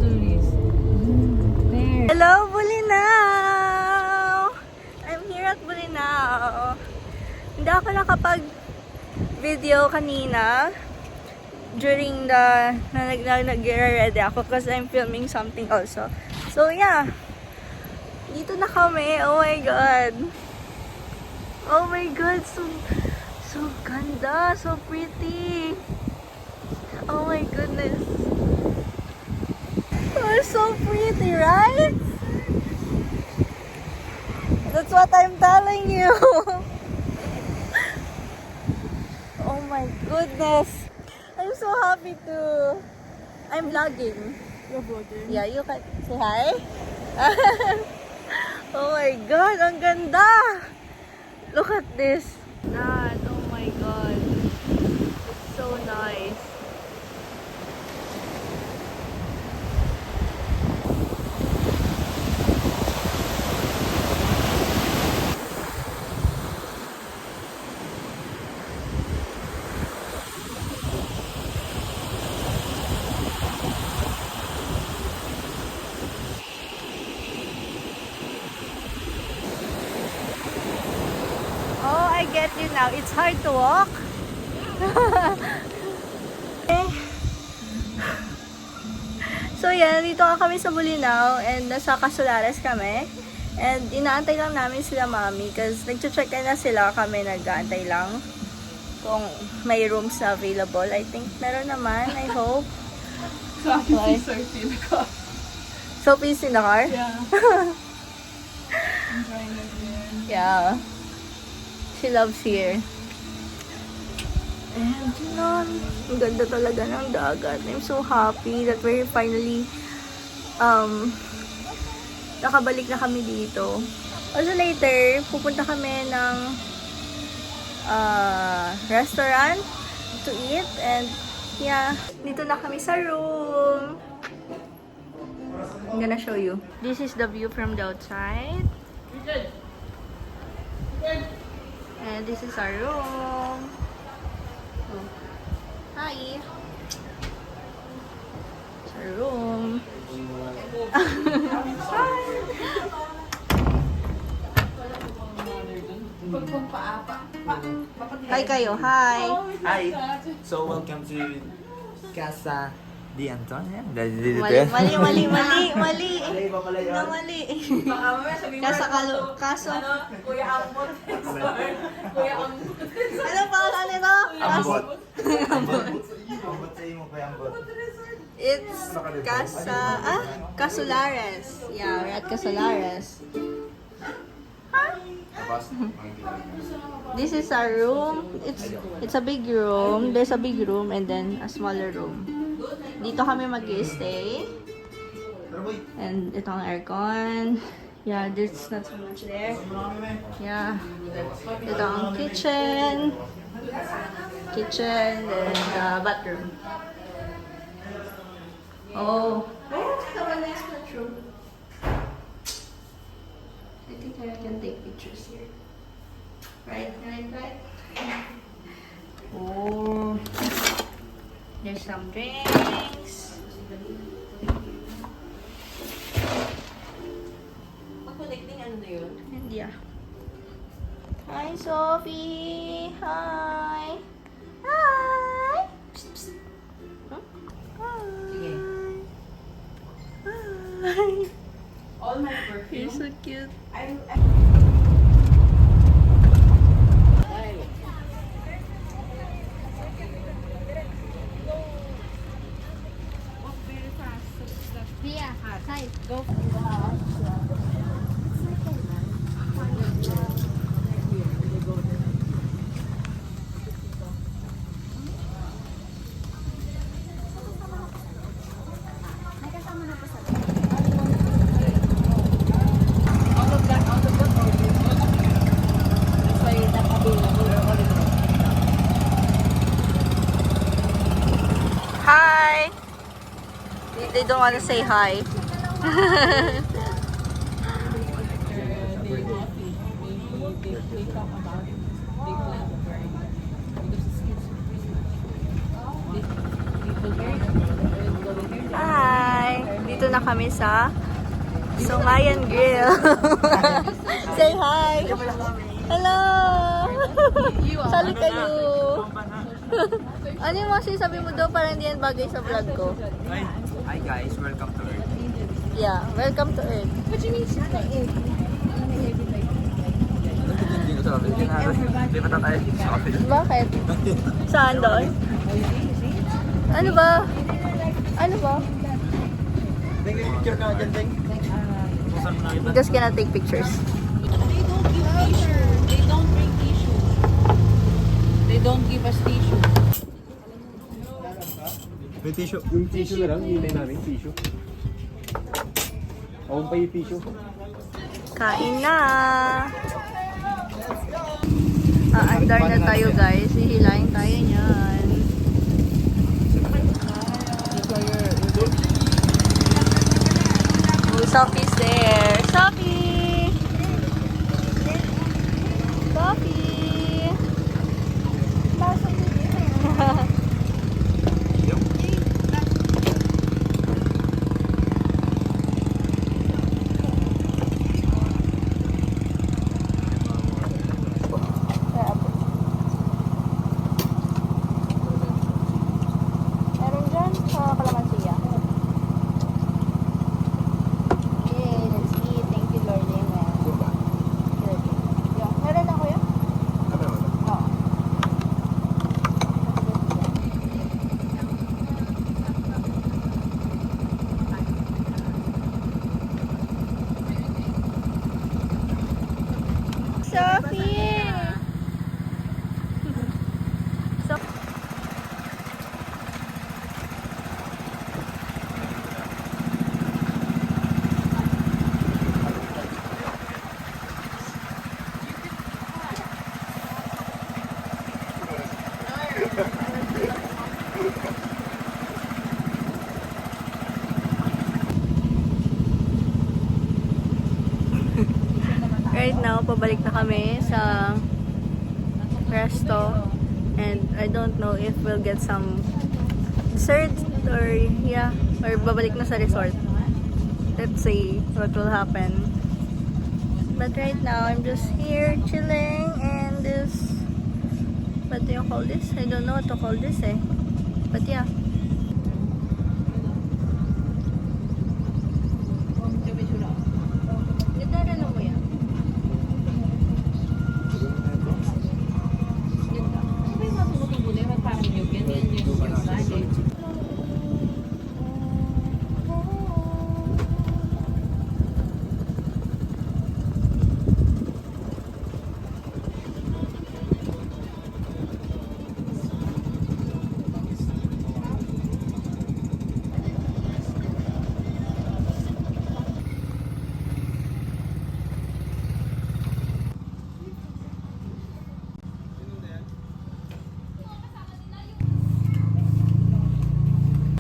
tourists. There. Hello, Bolinao! I'm here at Bolinao. Hindi ako nakapag-video kanina during the nag-ready ako because I'm filming something also. So yeah, dito na kami. Oh my god. Oh my god, so ganda, so pretty. Oh my goodness. Oh, so pretty, right? That's what I'm telling you. Oh my goodness. I'm so happy to. I'm vlogging. You're vlogging? Yeah, you can say hi. Oh my god, ang ganda. Look at this. God, oh my god. It's so nice. Oh, I get you now. It's hard to walk. So yan, dito kami sa Bolinao and nasa Casulares kami. And inaantay lang namin sila mami kasi nag-check in na sila, kami nag-aantay lang kung may rooms na available. I think meron naman, I hope. Sophie's in the car. Sophie's in the car? Yeah. Enjoying it there. Yeah. She loves here. And yun, ang ganda talaga ng dagat. I'm so happy that we're finally nakabalik na kami dito. Also later, pupunta kami ng restaurant to eat and yeah, dito na kami sa room. I'm gonna show you. This is the view from the outside. And this is our room. Oh. Hi. It's our room. Hi kayo. Hi. Hi. So welcome to Casa di Antonia. Mali. Na mali. Kaso. Kuya Ambot. Kuya Ambot. Ano pangalan nito? Ambot. Ambot sa imo kay Ambot. It's Casulares. Yeah, we're at Casulares. This is our room. It's a big room. There's a big room and then a smaller room. Dito kami mag-stay. And ito ang aircon. Yeah, there's not so much there. Yeah. Ito ang kitchen. Kitchen and bathroom. Oh. It's a nice bathroom. I think I can take pictures here. Right. Oh. There's some drinks. Connecting ano na yun? And yeah. Hi, Sophie. Hi. Hi. Psst, psst. Huh? Hi. Sige. Hi. All my You're perfume. so cute. Go. Hi. They don't want to say hi. Hi. Dito na kami sa Sungayan Grill. Say hi! Hello! Sali kayo! Ano yung mga sinasabi mo daw para hindi yan bagay sa vlog ko? Hi guys, welcome to Earth. Yeah, welcome to Earth. What do you mean she's like it? Hindi ko sabi. Hindi pa tayo sa office. Bakit? Saan doon? Ano ba? Ano ba? Tingnan picture ka dyan, Ting. Just gonna take pictures. They don't bring tissue. They don't give us tissue. May tissue. Yung tissue na lang, hinay namin, tissue. Ako pa yung tissue. Kain na! Aandar na tayo guys. Hihilain tayo niyan. Oh, Sophie's there. Sophie! Sophie! Meron dyan sa Kalamansia. Okay, let's eat. Thank you, Lord. Amen. Yeah. Meron ako yun? Oo. Sophie! Right now, pabalik na kami sa resto. And I don't know if we'll get some dessert or yeah, or babalik na sa resort. Let's see what will happen. But right now, I'm just here chilling and this, what do you call this? I don't know what to call this eh. But yeah. Ganda mo yan.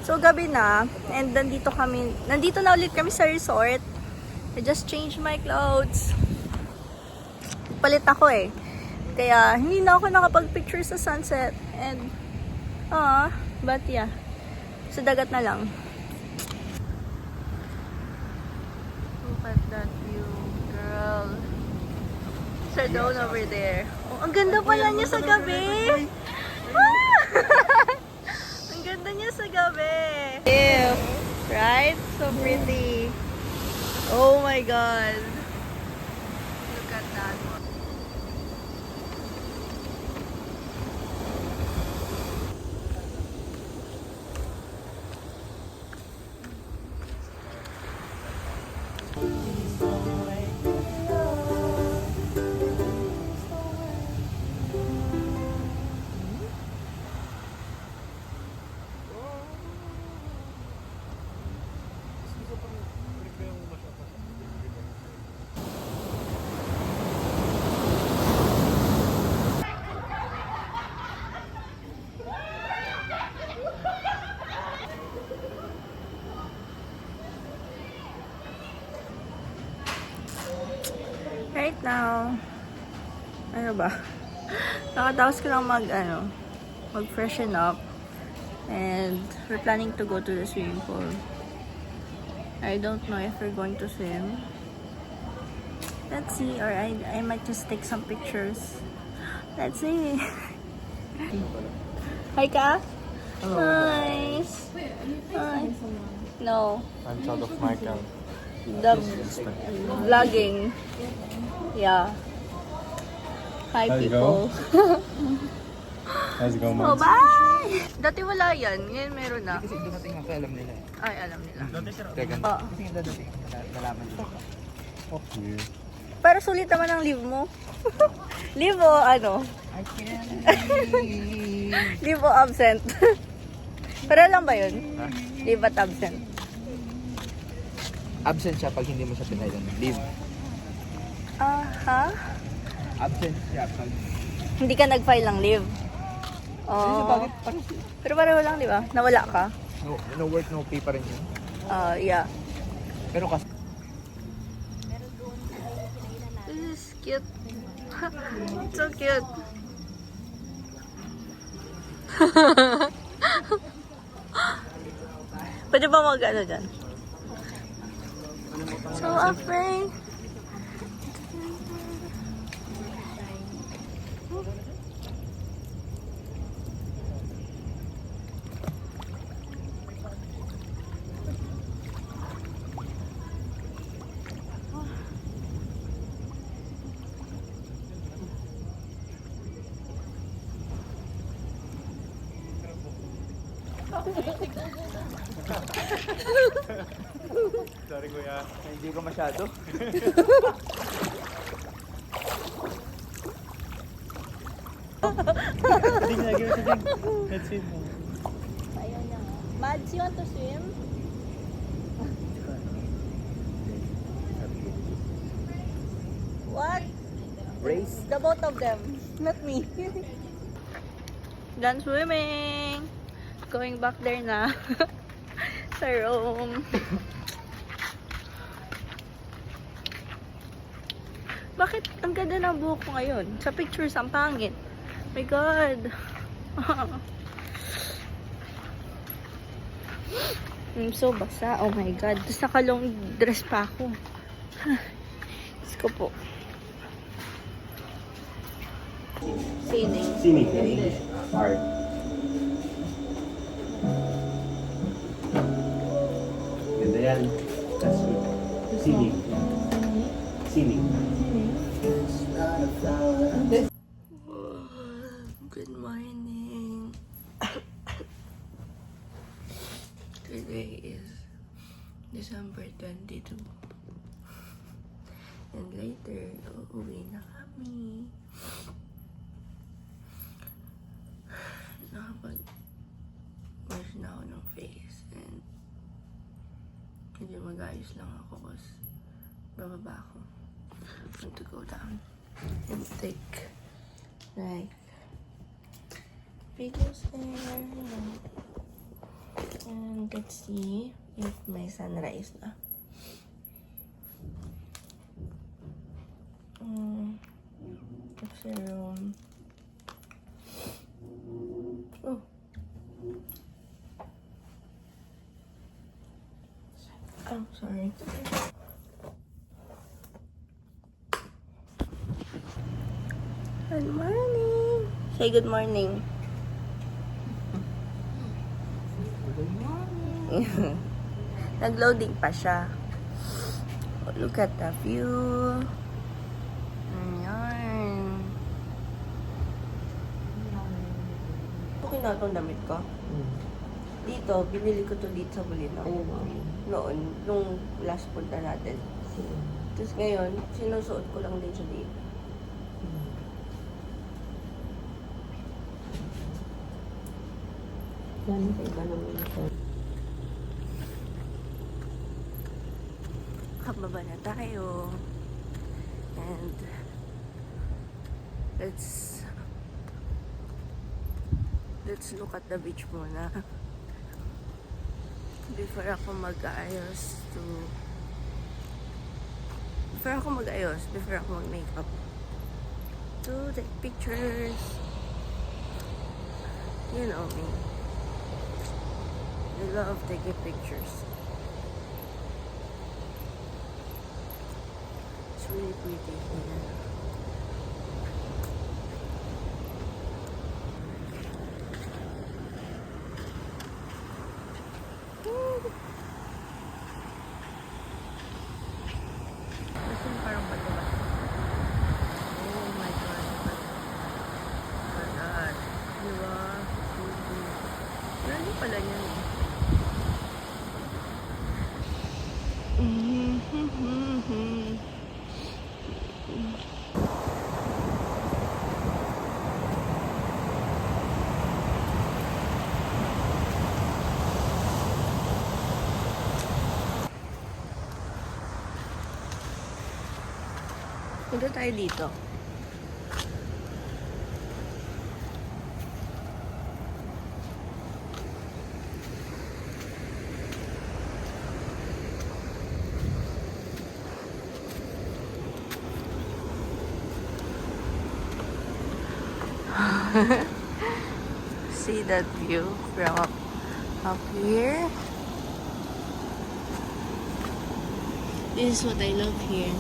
So, gabi na. And nandito na ulit kami sa resort. I just changed my clothes. Palit ako eh. Kaya, hindi na ako nakapag-picture sa sunset. And, but yeah. Sa dagat na lang. Look at that view, girl. Sa down over there. Oh, ang ganda pala niya sa gabi. Ah! Ang ganda niya sa gabi. Ew. Right? So pretty. Oh my God. Look at that. Right now, ano ba? Nakatapos ko lang mag-freshen up. And we're planning to go to the swimming pool. I don't know if we're going to swim. Let's see, or I might just take some pictures. Let's see. Hi, Ka. Hello. Nice. Hi. No. I'm proud of my account. The vlogging. Yeah. Hi, How's it people. How's it going, Oh, bye! Dati wala yan. Ngayon meron na. Kasi dumating ako, alam nila eh. Ay, alam nila. Teka, Oh. kasi dadating, nalaman nila. Okay. Para sulit naman ang leave mo. Leave o ano? I can't Leave o absent? Para lang ba yun? Ha? Leave at absent. Absent siya pag hindi mo siya pinailan. Leave. Ha? Absent siya pag... Hindi ka nag-file ng leave? Oh. Bakit? Parang Pero pareho lang, di ba? Nawala ka? no work, no pay pa rin yun. Yeah. Pero kasi... This is cute. So cute. Pwede ba mag-ano dyan? So afraid. Sorry kuya, hindi ko masyado. Let's see mo. Ayaw niya nga. Mads, you want to swim? What? Race? The both of them, not me. Done swimming. Going back there na. Sa room. Bakit ang ganda ng buhok ko ngayon? Sa pictures, ang pangit. My God. I'm so basa. Oh my God. Tapos naka-long dress pa ako. Diyos ko po. Sining. Sining. Art. Ganda yan. That's good. Sining. Sining. Good morning. Today is December 22. And later, uuwi na kami. Nakapag-wash na ako ng face. And medyo mag-ayos lang ako kasi bababa ako. I want to go down and take like videos there. And let's see if may sunrise na. It's a room. Oh. Oh, sorry. Good morning. Say good morning. Good morning. Nag-loading pa siya. Oh, look at the view. Ayan. Okay na itong damit ko. Dito, binili ko to dito sa Bulinaw. Noon, nung last punta natin. Tapos ngayon, sinusuot ko lang din siya dito. Yan, iba naman ito. Kababa na tayo. And let's look at the beach muna. Before ako mag-ayos, before ako mag-makeup. To take pictures. You know me. I love taking pictures. It's really pretty here. Kasi parang bato-bato. Oh my God. My God. Diba? Lalo pala niya. Punta tayo dito. See that view from up here. This is what I love here.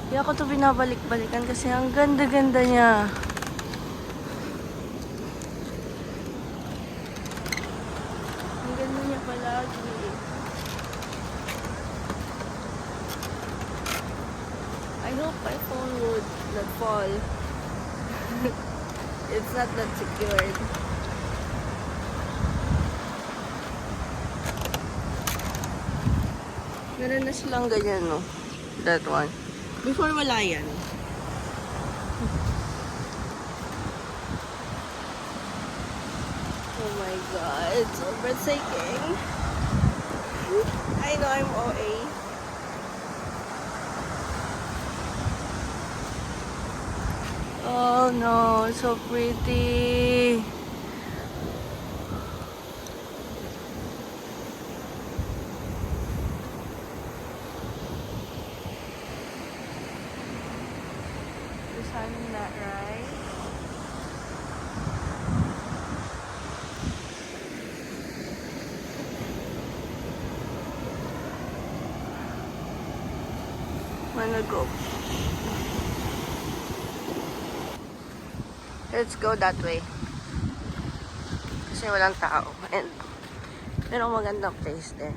Hindi ako to binabalik-balikan kasi ang ganda-ganda niya. Ang ganda niya palagi. I hope my phone would not fall. It's not that secured. Meron na silang ganyan, no? That one. Before wala yan. Oh my God, it's so breathtaking. I know I'm OA. Oh no, it's so pretty. The sun not right. Wanna go? Let's go that way. Kasi walang tao. And merong magandang place there.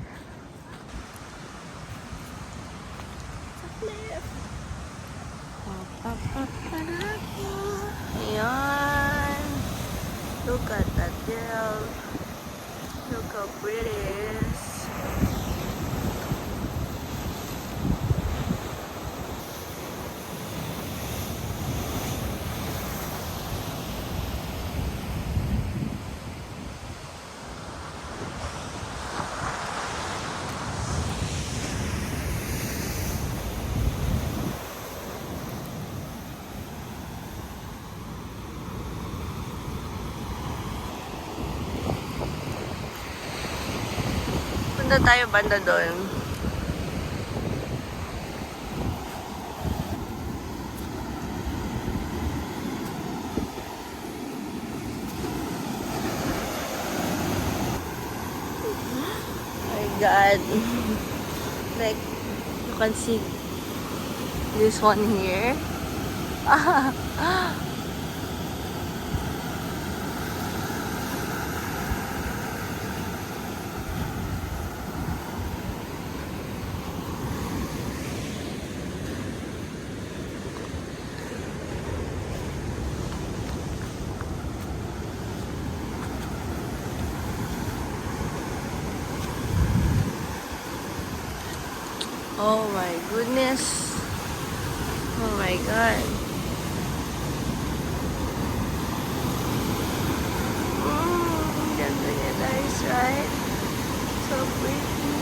Ayan. Look at that girl. Look how pretty it is. Punta tayo banda doon. My God. Like, you can see this one here. Oh my goodness. Oh my God. Ganda niya guys, right? So pretty.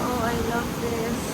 Oh, I love this.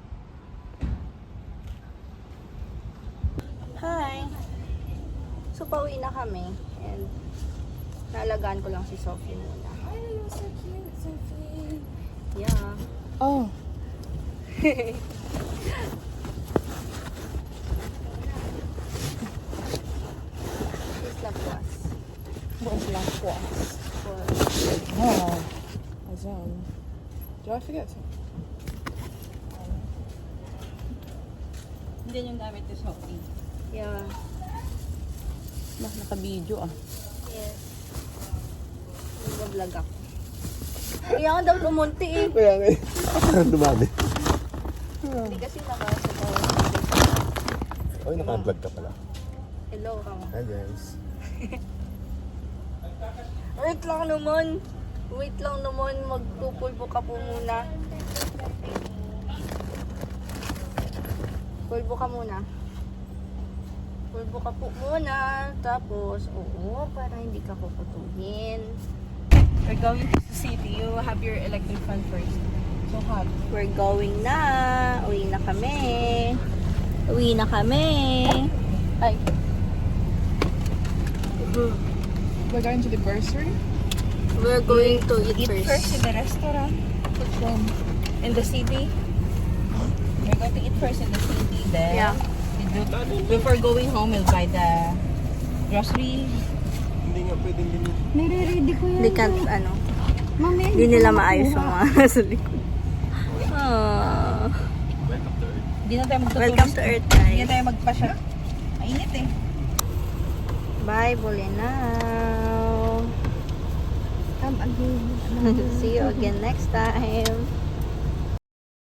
Hi! So, pauwi na kami. And, naalagaan ko lang si Sophie muna. Ay, you're so cute, Sophie. Yeah. Oh. She's lakwas. What's last one? Oh. Azan. Did I forget something? Hindi yung gamit ni Sophie. Yeah. Naka-video ah. Yes. Nag-vlog ako. Kaya nga daw lumunti eh. Kaya nga dumami. Hindi kasi nakasabaw. Oy, naka-vlog ka pala. Hello, kamo. Hi guys. Wait lang naman. Wait lang naman. Magpupulbo ka po muna. Pulbo ka muna. Pulbo ka po muna. Tapos, oo, para hindi ka kukutuhin. We're going to the city. You have your electric fan first. So hot. We're going na. Uwi na kami. Uwi na kami. Ay. We're going to the bursary. We're going to eat First in the restaurant. Which one? In the city. We're going to eat first in the city. Then Yeah. before going home, we'll buy the grocery. Hindi nga pwedeng ganyan. Nire-ready ko They can't, ano, Mami, hindi nila maayos yung mga nasa likod. Ah. Welcome to Earth. Hindi na tayo magtutulis. Welcome to Earth, Hindi na guys. tayo magpasya. Mainit eh. Bye, Bolinao. Come again. See you again next time.